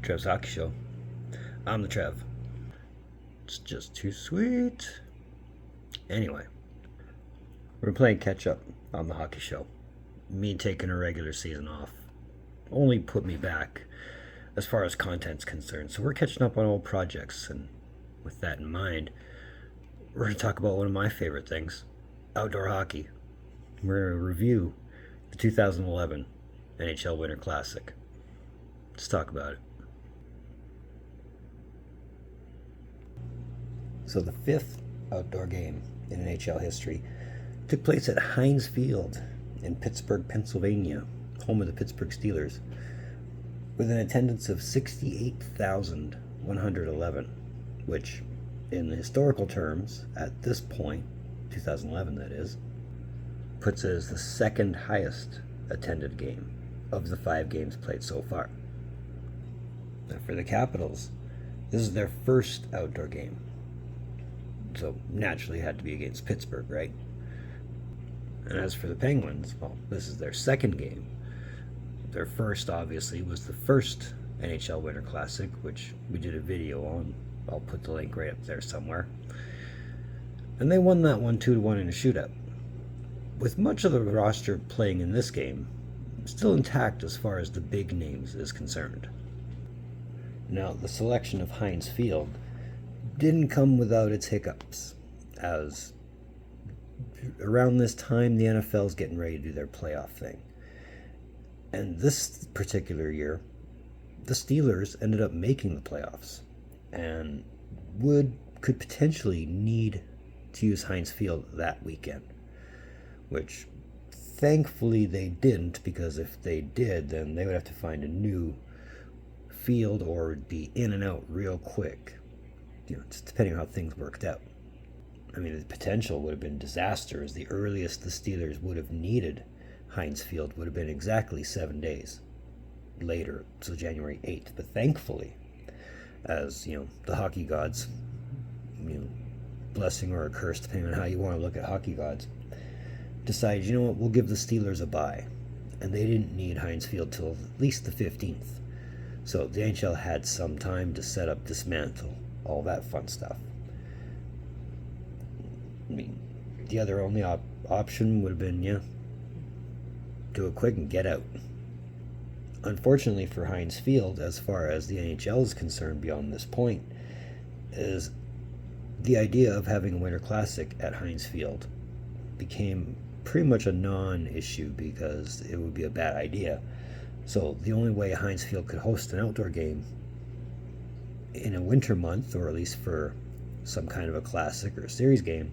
Trev's Hockey Show. I'm the Trev. It's just too sweet. Anyway, we're playing catch-up on the hockey show. Me taking a regular season off only put me back as far as content's concerned. So we're catching up on old projects, and with that in mind, we're going to talk about one of my favorite things, outdoor hockey. We're going to review the 2011 NHL Winter Classic. Let's talk about it. So the fifth outdoor game in NHL history took place at Heinz Field in Pittsburgh, Pennsylvania, home of the Pittsburgh Steelers, with an attendance of 68,111, which, in historical terms, at this point, 2011 that is, puts it as the second highest attended game of the 5 games played so far. Now for the Capitals, this is their first outdoor game. So naturally it had to be against Pittsburgh, right? And as for the Penguins, well, this is their second game. Their first, obviously, was the first NHL Winter Classic, which we did a video on. I'll put the link right up there somewhere. And they won that one 2-1 in a shootout, with much of the roster playing in this game still intact as far as the big names is concerned. Now, the selection of Heinz Field didn't come without its hiccups, as around this time the NFL's getting ready to do their playoff thing. And this particular year, the Steelers ended up making the playoffs and could potentially need to use Heinz Field that weekend, which thankfully they didn't, because if they did, then they would have to find a new field or be in and out real quick. Just depending on how things worked out. I mean, the potential would have been disaster, as the earliest the Steelers would have needed Heinz Field would have been exactly 7 days later, so January 8th. But thankfully, as the hockey gods, blessing or a curse, depending on how you want to look at hockey gods, decided, what, we'll give the Steelers a bye. And they didn't need Heinz Field till at least the 15th. So the NHL had some time to set up, dismantle, all that fun stuff. I mean, the other only option would have been, do it quick and get out. Unfortunately for Heinz Field, as far as the NHL is concerned beyond this point, is the idea of having a Winter Classic at Heinz Field became pretty much a non-issue, because it would be a bad idea. So the only way Heinz Field could host an outdoor game in a winter month, or at least for some kind of a classic or a series game,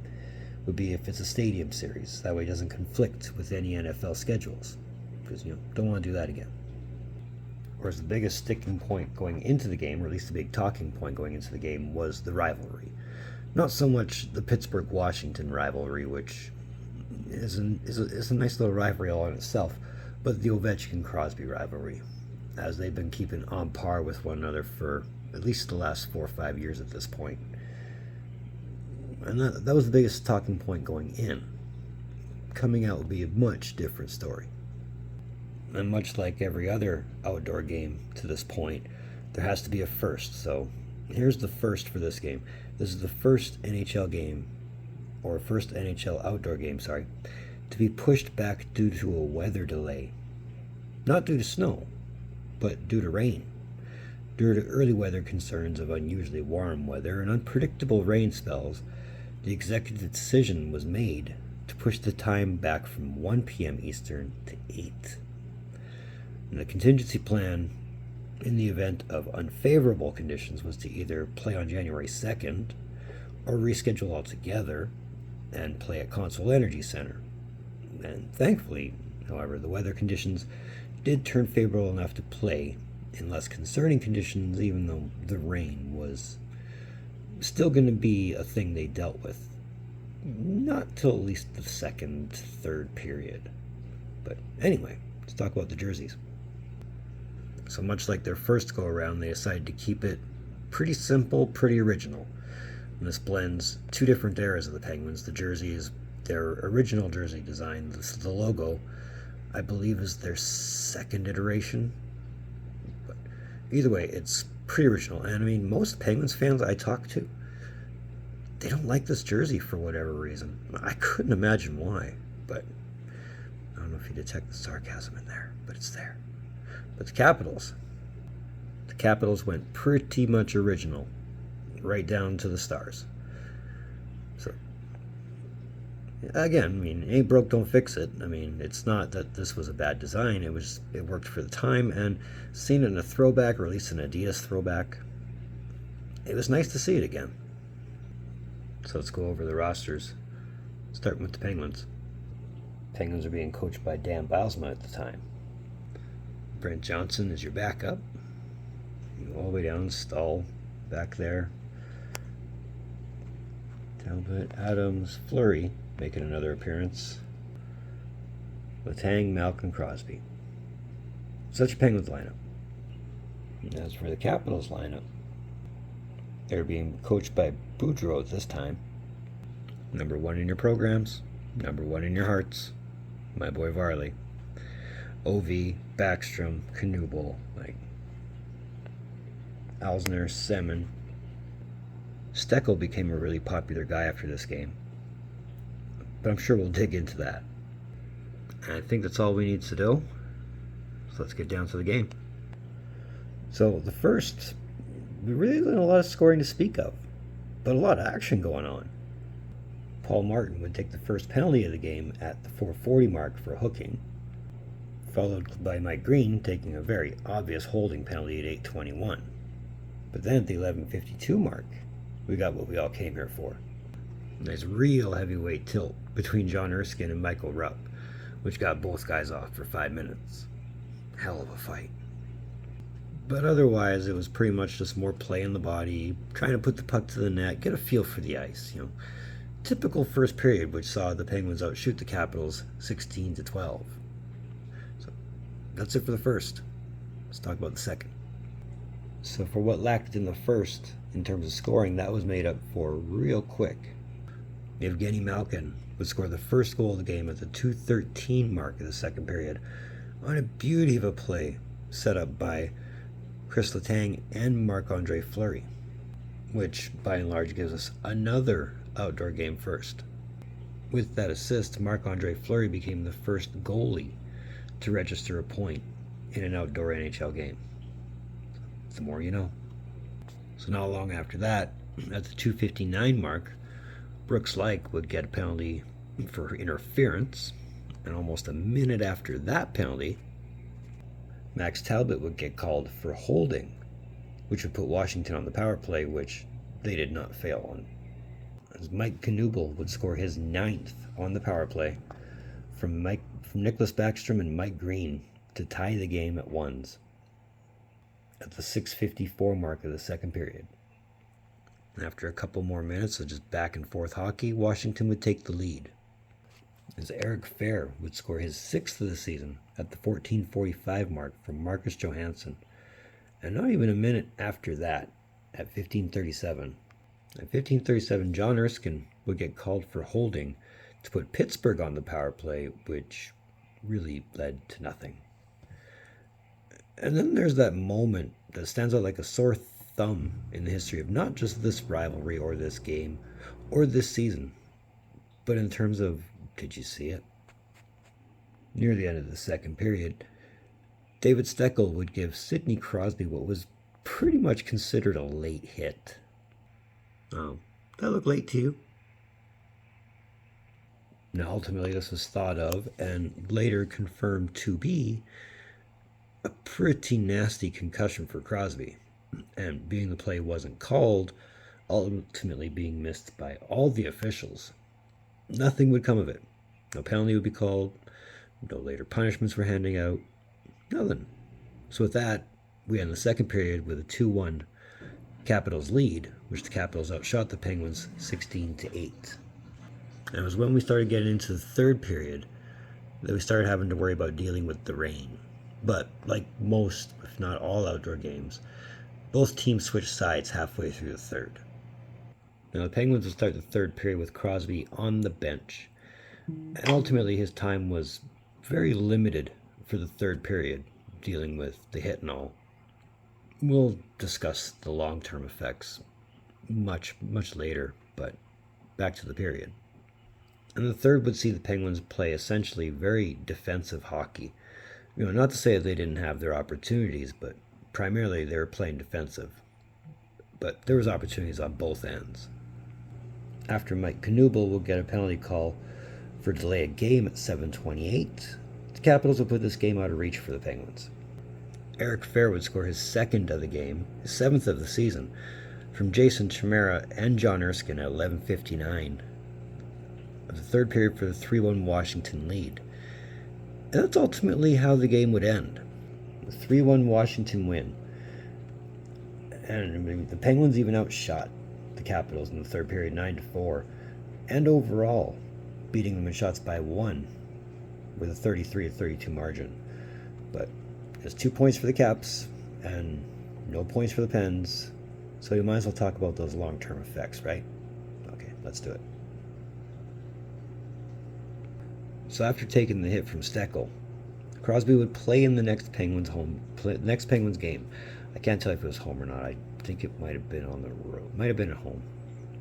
would be if it's a stadium series. That way it doesn't conflict with any NFL schedules, because don't want to do that again. Whereas the biggest sticking point going into the game, or at least the big talking point going into the game, was the rivalry. Not so much the Pittsburgh-Washington rivalry, which is a nice little rivalry all in itself, but the Ovechkin-Crosby rivalry, as they've been keeping on par with one another for at least the last 4 or 5 years at this point. And that was the biggest talking point going in. Coming out would be a much different story. And much like every other outdoor game to this point, there has to be a first. So here's the first for this game. This is the first NHL game, or first NHL outdoor game, to be pushed back due to a weather delay. Not due to snow, but due to rain. Due to early weather concerns of unusually warm weather and unpredictable rain spells, the executive decision was made to push the time back from 1 p.m. Eastern to 8. And the contingency plan, in the event of unfavorable conditions, was to either play on January 2nd or reschedule altogether and play at Consol Energy Center. And thankfully, however, the weather conditions did turn favorable enough to play in less concerning conditions, even though the rain was still going to be a thing they dealt with. Not till at least the second, third period. But anyway, let's talk about the jerseys. So much like their first go-around, they decided to keep it pretty simple, pretty original. And this blends 2 different eras of the Penguins. The jersey is their original jersey design. The logo, I believe, is their second iteration. But Either way, it's pretty original. And I mean, most Penguins fans I talk to, they don't like this jersey for whatever reason. I couldn't imagine why, but I don't know if you detect the sarcasm in there, but it's there. But the Capitals went pretty much original, right down to the stars. So, again, I mean, ain't broke, don't fix it. I mean, it's not that this was a bad design. It worked for the time, and seeing it in a throwback, or at least an Adidas throwback, it was nice to see it again. So let's go over the rosters, starting with the Penguins. Penguins are being coached by Dan Bilesma at the time. Brent Johnson is your backup. You go all the way down, Stahl back there. Talbot, Adams, Fleury making another appearance. Letang, Malkin, Crosby. Such a Penguins lineup. And as for the Capitals lineup, they're being coached by Boudreau at this time. Number 1 in your programs, number 1 in your hearts, my boy Varley. OV, Backstrom, Knubel, Alsner, Semin. Steckel became a really popular guy after this game, but I'm sure we'll dig into that. And I think that's all we need to do. So let's get down to the game. So the first, there really isn't a lot of scoring to speak of, but a lot of action going on. Paul Martin would take the first penalty of the game at the 4:40 mark for a hooking, followed by Mike Green taking a very obvious holding penalty at 8:21. But then at the 11:52 mark, we got what we all came here for. A nice real heavyweight tilt between John Erskine and Michael Rupp, which got both guys off for 5 minutes. Hell of a fight. But otherwise, it was pretty much just more play in the body, trying to put the puck to the net, get a feel for the ice. Typical first period, which saw the Penguins outshoot the Capitals 16-12. So that's it for the first. Let's talk about the second. So for what lacked in the first, in terms of scoring, that was made up for real quick. Evgeny Malkin would score the first goal of the game at the 2:13 mark of the second period on a beauty of a play set up by Chris Letang and Marc-Andre Fleury, which by and large gives us another outdoor game first. With that assist, Marc-Andre Fleury became the first goalie to register a point in an outdoor NHL game. The more you know. So not long after that, at the 2:59 mark, Brooks Laich would get a penalty for interference, and almost a minute after that penalty, Max Talbot would get called for holding, which would put Washington on the power play, which they did not fail on. As Mike Knubel would score his 9th on the power play from Nicholas Backstrom and Mike Green to tie the game at 1s at the 6:54 mark of the second period. After a couple more minutes of just back and forth hockey, Washington would take the lead, as Eric Fair would score his 6th of the season at the 14:45 mark from Marcus Johansson. And not even a minute after that, at 15:37. At 15:37, John Erskine would get called for holding to put Pittsburgh on the power play, which really led to nothing. And then there's that moment that stands out like a sore thumb in the history of not just this rivalry or this game or this season, but in terms of, did you see it? Near the end of the second period, David Steckel would give Sidney Crosby what was pretty much considered a late hit. Oh, that looked late to you? Now, ultimately, this was thought of and later confirmed to be a pretty nasty concussion for Crosby, and being the play wasn't called, ultimately being missed by all the officials, nothing would come of it. No penalty would be called, no later punishments were handing out, nothing. So with that, we end the second period with a 2-1 Capitals lead, which the Capitals outshot the Penguins 16-8. And it was when we started getting into the third period that we started having to worry about dealing with the rain. But like most, if not all outdoor games, both teams switched sides halfway through the third. Now the Penguins would start the third period with Crosby on the bench, and ultimately his time was very limited for the third period, dealing with the hit and all. We'll discuss the long-term effects much later, but back to the period. And the third would see the Penguins play essentially very defensive hockey. Not to say that they didn't have their opportunities, but primarily they were playing defensive. But there was opportunities on both ends. After Mike Knuble will get a penalty call for delay of game at 7:28, the Capitals will put this game out of reach for the Penguins. Eric Fehr would score his second of the game, his seventh of the season, from Jason Chimera and John Erskine at 11:59 of the third period for the 3-1 Washington lead. And that's ultimately how the game would end. A 3-1 Washington win. And the Penguins even outshot the Capitals in the third period 9-4, and overall beating them in shots by 1 with a 33-32 margin. But there's 2 points for the Caps and no points for the Pens, so you might as well talk about those long-term effects, right? Okay, let's do it. So after taking the hit from Steckel, Crosby would play in the next Penguins game. I can't tell if it was home or not. I think it might have been on the road. Might have been at home.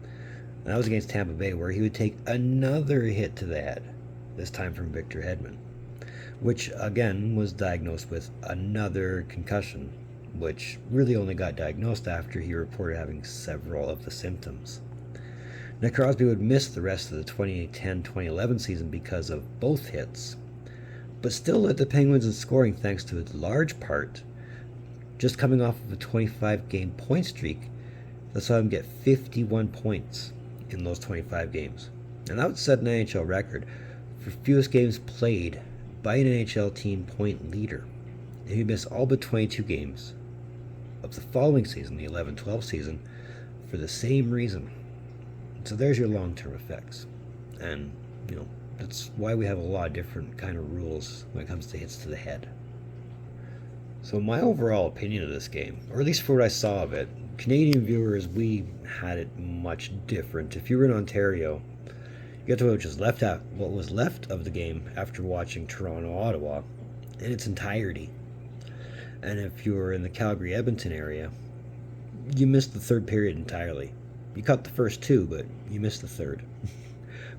And that was against Tampa Bay, where he would take another hit to the head, this time from Victor Hedman, which again was diagnosed with another concussion, which really only got diagnosed after he reported having several of the symptoms. Now Crosby would miss the rest of the 2010-2011 season because of both hits, but still led the Penguins in scoring thanks to a large part just coming off of a 25-game point streak that saw him get 51 points in those 25 games. And that would set an NHL record for fewest games played by an NHL team point leader. And he missed all but 22 games of the following season, the 11-12 season, for the same reason. So there's your long-term effects. And, that's why we have a lot of different kind of rules when it comes to hits to the head. So my overall opinion of this game, or at least for what I saw of it, Canadian viewers, we had it much different. If you were in Ontario, you got to watch what was left of the game after watching Toronto-Ottawa in its entirety. And if you were in the Calgary-Edmonton area, you missed the third period entirely. You caught the first two, but you missed the third.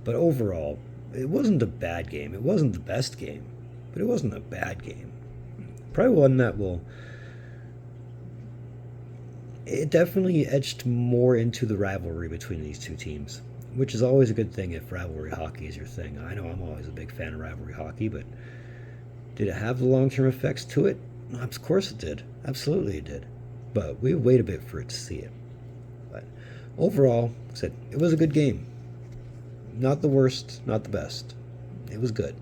But overall, it wasn't a bad game. It wasn't the best game, but it wasn't a bad game. Probably one that it definitely edged more into the rivalry between these two teams, which is always a good thing if rivalry hockey is your thing. I know I'm always a big fan of rivalry hockey, but did it have the long-term effects to it? Of course it did. Absolutely it did. But we wait a bit for it to see it. But overall, like I said, it was a good game. Not the worst, not the best. It was good.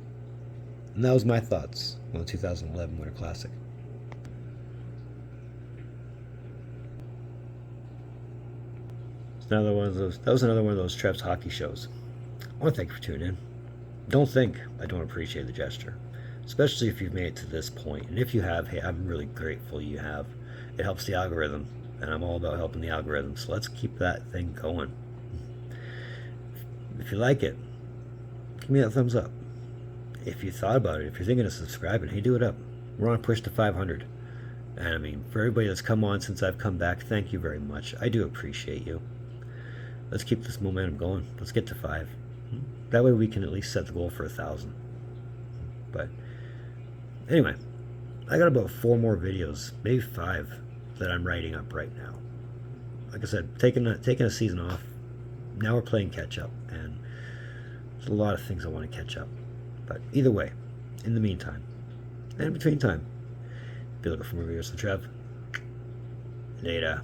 And that was my thoughts on the 2011 Winter Classic. That was another one of those Trev's hockey shows. I want to thank you for tuning in. Don't think I don't appreciate the gesture, especially if you've made it to this point. And if you have, hey, I'm really grateful you have. It helps the algorithm, and I'm all about helping the algorithm. So let's keep that thing going. If you like it, give me that thumbs up. If you thought about it, if you're thinking of subscribing, hey, do it up. We're on a push to 500. And for everybody that's come on since I've come back, thank you very much. I do appreciate you. Let's keep this momentum going. Let's get to 5. That way we can at least set the goal for 1,000. But anyway, I got about 4 more videos, maybe 5, that I'm writing up right now. Like I said, taking a season off. Now we're playing catch up, and there's a lot of things I want to catch up. But either way, in the meantime, and in between time, be looking for more videos from Trev. Later.